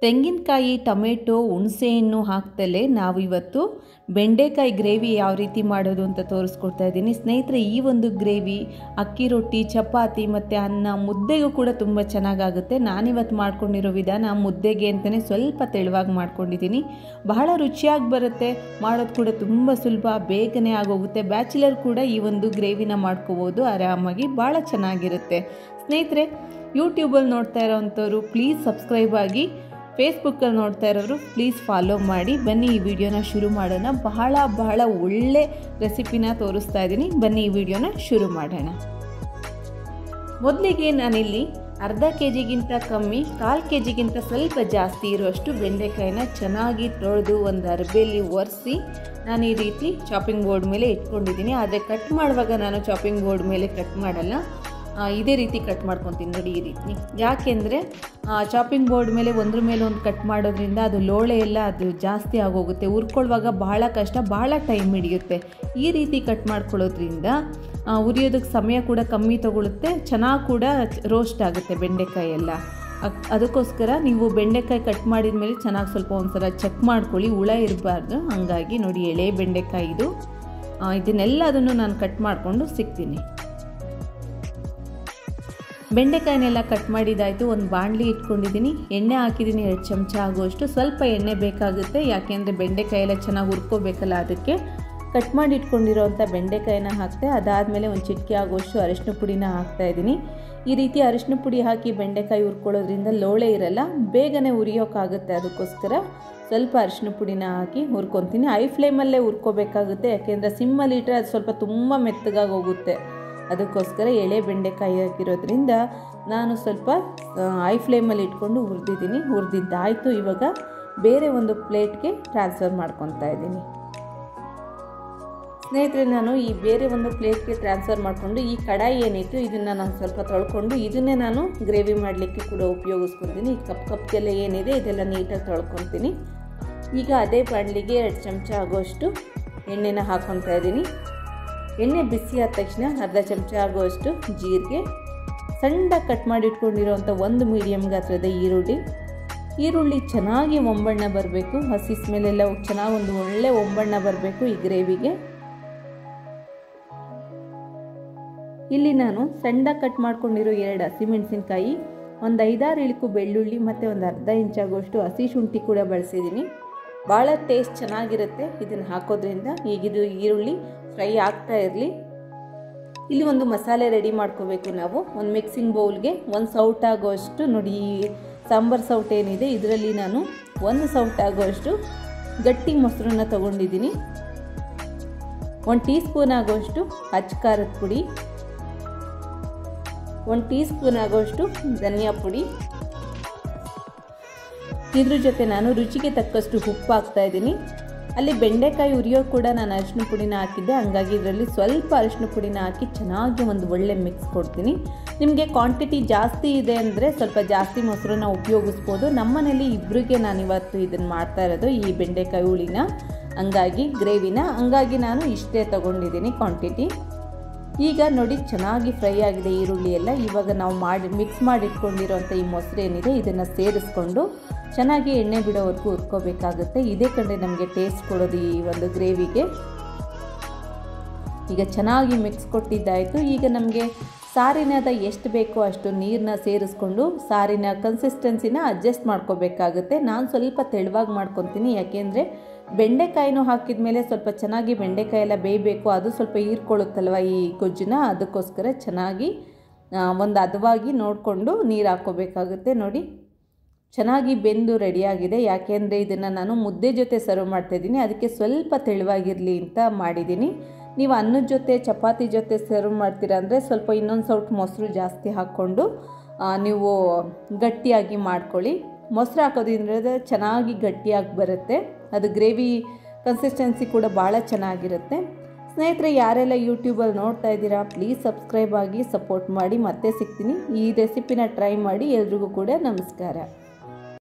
ತೆಂಗಿನಕಾಯಿ, ಟೊಮೆಟೊ, ಹುಣಸೆಹಣ್ಣು ಹಾಕ್ತಲೇ ನಾವಿವತ್ತು ಬೆಂಡೆಕಾಯಿ ಗ್ರೇವಿ ಯಾವ ರೀತಿ ಮಾಡೋದು ಅಂತ ತೋರಿಸ್ಕೊಡ್ತಾ ಇದ್ದೀನಿ ಸ್ನೇಹಿತರೆ. ಈ ಒಂದು ಗ್ರೇವಿ ಅಕ್ಕಿ ರೊಟ್ಟಿ, ಚಪಾತಿ ಮತ್ತು ಅನ್ನ, ಮುದ್ದೆಗೂ ಕೂಡ ತುಂಬ ಚೆನ್ನಾಗಾಗುತ್ತೆ. ನಾನಿವತ್ತು ಮಾಡ್ಕೊಂಡಿರೋ ವಿಧಾನ ಮುದ್ದೆಗೆ ಅಂತಲೇ ಸ್ವಲ್ಪ ತೆಳುವಾಗಿ ಮಾಡ್ಕೊಂಡಿದ್ದೀನಿ. ಬಹಳ ರುಚಿಯಾಗಿ ಬರುತ್ತೆ, ಮಾಡೋದು ಕೂಡ ತುಂಬ ಸುಲಭ, ಬೇಗನೆ ಆಗೋಗುತ್ತೆ. ಬ್ಯಾಚುಲರ್ ಕೂಡ ಈ ಒಂದು ಗ್ರೇವಿನ ಮಾಡ್ಕೋಬೋದು ಆರಾಮಾಗಿ, ಭಾಳ ಚೆನ್ನಾಗಿರುತ್ತೆ ಸ್ನೇಹಿತರೆ. ಯೂಟ್ಯೂಬಲ್ಲಿ ನೋಡ್ತಾ ಇರೋವಂಥವ್ರು ಪ್ಲೀಸ್ ಸಬ್ಸ್ಕ್ರೈಬ್ ಆಗಿ, ಫೇಸ್ಬುಕ್ಕಲ್ಲಿ ನೋಡ್ತಾ ಇರೋರು ಪ್ಲೀಸ್ ಫಾಲೋ ಮಾಡಿ. ಬನ್ನಿ ಈ ವಿಡಿಯೋನ ಶುರು ಮಾಡೋಣ. ಬಹಳ ಒಳ್ಳೆ ರೆಸಿಪಿನ ತೋರಿಸ್ತಾ ಇದ್ದೀನಿ. ಬನ್ನಿ ಈ ವಿಡಿಯೋನ ಶುರು ಮಾಡೋಣ. ಮೊದಲಿಗೆ ನಾನಿಲ್ಲಿ ಅರ್ಧ ಕೆಜಿಗಿಂತ ಕಮ್ಮಿ, 1/4 ಕೆಜಿಗಿಂತ ಸ್ವಲ್ಪ ಜಾಸ್ತಿ ಇರುವಷ್ಟು ಬೆಂಡೆಕಾಯಿನ ಚೆನ್ನಾಗಿ ತೊಳೆದು ಒಂದು ಅರ್ಬೆಯಲ್ಲಿ ಒರೆಸಿ ನಾನು ಈ ರೀತಿ ಚಾಪಿಂಗ್ ಬೋರ್ಡ್ ಮೇಲೆ ಇಟ್ಕೊಂಡಿದ್ದೀನಿ. ಆದರೆ ಕಟ್ ಮಾಡುವಾಗ ನಾನು ಚಾಪಿಂಗ್ ಬೋರ್ಡ್ ಮೇಲೆ ಕಟ್ ಮಾಡಲ್ಲ, ಇದೇ ರೀತಿ ಕಟ್ ಮಾಡ್ಕೊತೀನಿ ನೋಡಿ ಈ ರೀತಿ. ಯಾಕೆಂದರೆ ಚಾಪಿಂಗ್ ಬೋರ್ಡ್ ಮೇಲೆ ಒಂದ್ರ ಮೇಲೆ ಒಂದು ಕಟ್ ಮಾಡೋದ್ರಿಂದ ಅದು ಲೋಳೆ ಎಲ್ಲ ಅದು ಜಾಸ್ತಿ ಆಗೋಗುತ್ತೆ, ಹುರ್ಕೊಳ್ಳುವಾಗ ಬಹಳ ಕಷ್ಟ, ಬಹಳ ಟೈಮ್ ಹಿಡಿಯುತ್ತೆ. ಈ ರೀತಿ ಕಟ್ ಮಾಡ್ಕೊಳ್ಳೋದ್ರಿಂದ ಹುರಿಯೋದಕ್ಕೆ ಸಮಯ ಕೂಡ ಕಮ್ಮಿ ತಗೊಳುತ್ತೆ, ಚೆನ್ನಾಗಿ ಕೂಡ ರೋಸ್ಟ್ ಆಗುತ್ತೆ ಬೆಂಡೆಕಾಯಿ ಎಲ್ಲ. ಅದಕ್ಕೋಸ್ಕರ ನೀವು ಬೆಂಡೆಕಾಯಿ ಕಟ್ ಮಾಡಿದ ಮೇಲೆ ಚೆನ್ನಾಗಿ ಸ್ವಲ್ಪ ಒಂದ್ಸಲ ಚೆಕ್ ಮಾಡ್ಕೊಳ್ಳಿ, ಹುಳ ಇರಬಾರ್ದು. ಹಾಗಾಗಿ ನೋಡಿ ಎಳೆ ಬೆಂಡೆಕಾಯಿ ಇದು, ಇದನ್ನೆಲ್ಲದನ್ನು ನಾನು ಕಟ್ ಮಾಡಿಕೊಂಡು ಸಿಗ್ತೀನಿ. ಬೆಂಡೆಕಾಯಿನೆಲ್ಲ ಕಟ್ ಮಾಡಿದ್ದಾಯಿತು. ಒಂದು ಬಾಣಲಿ ಇಟ್ಕೊಂಡಿದ್ದೀನಿ, ಎಣ್ಣೆ ಹಾಕಿದ್ದೀನಿ 2 ಚಮಚ ಆಗುವಷ್ಟು. ಸ್ವಲ್ಪ ಎಣ್ಣೆ ಬೇಕಾಗುತ್ತೆ, ಯಾಕೆಂದರೆ ಬೆಂಡೆಕಾಯಿ ಎಲ್ಲ ಚೆನ್ನಾಗಿ ಹುರ್ಕೋಬೇಕಲ್ಲ, ಅದಕ್ಕೆ. ಕಟ್ ಮಾಡಿ ಇಟ್ಕೊಂಡಿರೋವಂಥ ಬೆಂಡೆಕಾಯಿನ ಹಾಕ್ತೆ. ಅದಾದಮೇಲೆ ಒಂದು ಚಿಟಿಕೆ ಆಗುವಷ್ಟು ಅರಿಶಿನ ಪುಡಿನ ಹಾಕ್ತಾಯಿದ್ದೀನಿ. ಈ ರೀತಿ ಅರಿಶಿನ ಪುಡಿ ಹಾಕಿ ಬೆಂಡೆಕಾಯಿ ಹುರ್ಕೊಳ್ಳೋದ್ರಿಂದ ಲೋಳೆ ಇರಲ್ಲ, ಬೇಗನೆ ಹುರಿಯೋಕ್ಕಾಗುತ್ತೆ. ಅದಕ್ಕೋಸ್ಕರ ಸ್ವಲ್ಪ ಅರಿಶಿನ ಪುಡಿನ ಹಾಕಿ ಹುರ್ಕೊತೀನಿ. ಐ ಫ್ಲೇಮಲ್ಲೇ ಹುರ್ಕೋಬೇಕಾಗುತ್ತೆ, ಯಾಕೆಂದರೆ ಸಿಮ್ಮಲ್ಲಿ ಇಟ್ಟರೆ ಅದು ಸ್ವಲ್ಪ ತುಂಬ ಮೆತ್ತಗಾಗಿ ಹೋಗುತ್ತೆ. ಅದಕ್ಕೋಸ್ಕರ ಎಳೆ ಬೆಂಡೆಕಾಯಿ ಹಾಕಿರೋದ್ರಿಂದ ನಾನು ಸ್ವಲ್ಪ ಐ ಫ್ಲೇಮಲ್ಲಿ ಇಟ್ಕೊಂಡು ಹುರಿದಿದ್ದೀನಿ. ಹುರಿದಿದ್ದಾಯಿತು. ಇವಾಗ ಬೇರೆ ಒಂದು ಪ್ಲೇಟ್ಗೆ ಟ್ರಾನ್ಸ್ಫರ್ ಮಾಡ್ಕೊತಾ ಇದ್ದೀನಿ ಸ್ನೇಹಿತರೆ. ನಾನು ಈ ಬೇರೆ ಒಂದು ಪ್ಲೇಟ್ಗೆ ಟ್ರಾನ್ಸ್ಫರ್ ಮಾಡಿಕೊಂಡು ಈ ಕಡಾಯಿ ಏನಿತ್ತು ಇದನ್ನು ನಾನು ಸ್ವಲ್ಪ ತೊಳ್ಕೊಂಡು ಇದನ್ನೇ ನಾನು ಗ್ರೇವಿ ಮಾಡಲಿಕ್ಕೆ ಕೂಡ ಉಪಯೋಗಿಸ್ಕೊತೀನಿ. ಈ ಕಪ್ಗೆಲ್ಲ ಏನಿದೆ ಇದೆಲ್ಲ ನೀಟಾಗಿ ತೊಳ್ಕೊತೀನಿ. ಈಗ ಅದೇ ಬಾಣಲಿಗೆ 2 ಚಮಚ ಆಗೋಷ್ಟು ಎಣ್ಣೆನ ಹಾಕ್ಕೊತಾ ಇದ್ದೀನಿ. ಎಣ್ಣೆ ಬಿಸಿ ಆದ ತಕ್ಷಣ ಅರ್ಧ ಚಮಚ ಆಗುವಷ್ಟು ಜೀರಿಗೆ, ಸಣ್ಣದಾಗಿ ಕಟ್ ಮಾಡಿ ಇಟ್ಕೊಂಡಿರೋವಂಥ 1 ಮೀಡಿಯಮ್ ಗಾತ್ರದ ಈರುಳ್ಳಿ ಚೆನ್ನಾಗಿ ಒಂಬಣ್ಣ ಬರಬೇಕು, ಹಸಿ ಸ್ಮೆಲ್ಲೆಲ್ಲ ಚೆನ್ನಾಗಿ ಒಂದು ಒಳ್ಳೆ ಒಂಬಣ್ಣ ಬರಬೇಕು ಈ ಗ್ರೇವಿಗೆ. ಇಲ್ಲಿ ನಾನು ಸಣ್ಣದಾಗಿ ಕಟ್ ಮಾಡ್ಕೊಂಡಿರೋ 2 ಹಸಿಮೆಣಸಿನ್ಕಾಯಿ, ಒಂದು 5-6 ಇಳುಕು ಬೆಳ್ಳುಳ್ಳಿ ಮತ್ತು ಒಂದು ಅರ್ಧ ಇಂಚಾಗುವಷ್ಟು ಹಸಿ ಶುಂಠಿ ಕೂಡ ಬಳಸಿದ್ದೀನಿ. ಭಾಳ ಟೇಸ್ಟ್ ಚೆನ್ನಾಗಿರುತ್ತೆ ಇದನ್ನು ಹಾಕೋದ್ರಿಂದ. ಈಗಿದು ಈರುಳ್ಳಿ ಫ್ರೈ ಆಗ್ತಾ ಇರಲಿ. ಇಲ್ಲಿ ಒಂದು ಮಸಾಲೆ ರೆಡಿ ಮಾಡ್ಕೋಬೇಕು ನಾವು. ಒಂದು ಮಿಕ್ಸಿಂಗ್ ಬೌಲ್ಗೆ 1 ಸೌಟ್ ಆಗೋಷ್ಟು ನೋಡಿ, ಸಾಂಬಾರು ಸೌಟ್ ಏನಿದೆ ಇದರಲ್ಲಿ ನಾನು 1 ಸೌಟ್ ಆಗೋಷ್ಟು ಗಟ್ಟಿ ಮೊಸರನ್ನ ತೊಗೊಂಡಿದ್ದೀನಿ. 1 ಟೀ ಸ್ಪೂನ್ ಆಗೋಷ್ಟು ಅಚ್ಚ ಖಾರದ ಪುಡಿ, 1 ಟೀ ಸ್ಪೂನ್ ಆಗೋಷ್ಟು ಧನಿಯಾ ಪುಡಿ, ಇದ್ರ ಜೊತೆ ನಾನು ರುಚಿಗೆ ತಕ್ಕಷ್ಟು ಉಪ್ಪು ಹಾಕ್ತಾ ಇದ್ದೀನಿ. ಅಲ್ಲಿ ಬೆಂಡೆಕಾಯಿ ಹುರಿಯೋ ಕೂಡ ನಾನು ಅರಿಶಿನ ಪುಡಿನ ಹಾಕಿದ್ದೆ, ಹಂಗಾಗಿ ಇದರಲ್ಲಿ ಸ್ವಲ್ಪ ಅರಿಶಿನ ಪುಡಿನ ಹಾಕಿ ಚೆನ್ನಾಗಿ ಒಂದು ಒಳ್ಳೆ ಮಿಕ್ಸ್ ಕೊಡ್ತೀನಿ. ನಿಮಗೆ ಕ್ವಾಂಟಿಟಿ ಜಾಸ್ತಿ ಇದೆ ಅಂದರೆ ಸ್ವಲ್ಪ ಜಾಸ್ತಿ ಮೊಸರನ್ನ ಉಪಯೋಗಿಸ್ಬೋದು. ನಮ್ಮನೇಲಿ ಇಬ್ಬರಿಗೆ ನಾನಿವತ್ತು ಇದನ್ನು ಮಾಡ್ತಾ ಇರೋದು, ಈ ಬೆಂಡೆಕಾಯಿ ಹುಳಿನ, ಹಂಗಾಗಿ ಗ್ರೇವಿನ, ಹಂಗಾಗಿ ನಾನು ಇಷ್ಟೇ ತೊಗೊಂಡಿದ್ದೀನಿ ಕ್ವಾಂಟಿಟಿ. ಈಗ ನೋಡಿ ಚೆನ್ನಾಗಿ ಫ್ರೈ ಆಗಿದೆ ಈರುಳ್ಳಿ ಎಲ್ಲ. ಇವಾಗ ನಾವು ಮಿಕ್ಸ್ ಮಾಡಿ ಇಟ್ಕೊಂಡಿರೋಂಥ ಈ ಮೊಸರು ಏನಿದೆ ಇದನ್ನು ಸೇರಿಸ್ಕೊಂಡು ಚೆನ್ನಾಗಿ ಎಣ್ಣೆ ಬಿಡೋವರೆಗೂ ಹುರ್ಕೋಬೇಕಾಗುತ್ತೆ. ಇದೇ ಕಂಡ್ರೆ ನಮಗೆ ಟೇಸ್ಟ್ ಕೊಡೋದು ಈ ಒಂದು ಗ್ರೇವಿಗೆ. ಈಗ ಚೆನ್ನಾಗಿ ಮಿಕ್ಸ್ ಕೊಟ್ಟಿದ್ದಾಯಿತು. ಈಗ ನಮಗೆ ಸಾರಿನದ ಎಷ್ಟು ಬೇಕೋ ಅಷ್ಟು ನೀರನ್ನ ಸೇರಿಸ್ಕೊಂಡು ಸಾರಿನ ಕನ್ಸಿಸ್ಟೆನ್ಸಿನ ಅಡ್ಜಸ್ಟ್ ಮಾಡ್ಕೋಬೇಕಾಗುತ್ತೆ. ನಾನು ಸ್ವಲ್ಪ ತೆಳುವಾಗಿ ಮಾಡ್ಕೊತೀನಿ, ಯಾಕೆಂದರೆ ಬೆಂಡೆಕಾಯಿನೂ ಹಾಕಿದ ಮೇಲೆ ಸ್ವಲ್ಪ ಚೆನ್ನಾಗಿ ಬೆಂಡೆಕಾಯಿ ಎಲ್ಲ ಬೇಯಬೇಕು, ಅದು ಸ್ವಲ್ಪ ಹೀರ್ಕೊಳ್ಳುತ್ತಲ್ವ ಈ ಗೊಜ್ಜನ್ನ. ಅದಕ್ಕೋಸ್ಕರ ಚೆನ್ನಾಗಿ ಒಂದು ಹದವಾಗಿ ನೋಡಿಕೊಂಡು ನೀರು ಹಾಕ್ಕೋಬೇಕಾಗುತ್ತೆ. ನೋಡಿ ಚೆನ್ನಾಗಿ ಬೆಂದು ರೆಡಿಯಾಗಿದೆ, ಯಾಕೆಂದರೆ ಇದನ್ನು ನಾನು ಮುದ್ದೆ ಜೊತೆ ಸರ್ವ್ ಮಾಡ್ತಾಯಿದ್ದೀನಿ, ಅದಕ್ಕೆ ಸ್ವಲ್ಪ ತೆಳುವಾಗಿರಲಿ ಅಂತ ಮಾಡಿದ್ದೀನಿ. ನೀವು ಅನ್ನದ ಜೊತೆ ಚಪಾತಿ ಜೊತೆ ಸರ್ವ್ ಮಾಡ್ತೀರಾ ಅಂದರೆ ಸ್ವಲ್ಪ ಇನ್ನೊಂದು ಸೌಟ್ ಮೊಸರು ಜಾಸ್ತಿ ಹಾಕ್ಕೊಂಡು ನೀವು ಗಟ್ಟಿಯಾಗಿ ಮಾಡ್ಕೊಳ್ಳಿ. ಮೊಸರು ಹಾಕೋದ್ರಿಂದ ಚೆನ್ನಾಗಿ ಗಟ್ಟಿಯಾಗಿ ಬರುತ್ತೆ, ಅದು ಗ್ರೇವಿ ಕನ್ಸಿಸ್ಟೆನ್ಸಿ ಕೂಡ ಭಾಳ ಚೆನ್ನಾಗಿರುತ್ತೆ. ಸ್ನೇಹಿತರೆ, ಯಾರೆಲ್ಲ ಯೂಟ್ಯೂಬಲ್ಲಿ ನೋಡ್ತಾ ಇದ್ದೀರಾ ಪ್ಲೀಸ್ ಸಬ್ಸ್ಕ್ರೈಬ್ ಆಗಿ ಸಪೋರ್ಟ್ ಮಾಡಿ. ಮತ್ತೆ ಸಿಗ್ತೀನಿ. ಈ ರೆಸಿಪಿನ ಟ್ರೈ ಮಾಡಿ. ಎಲ್ರಿಗೂ ಕೂಡ ನಮಸ್ಕಾರ.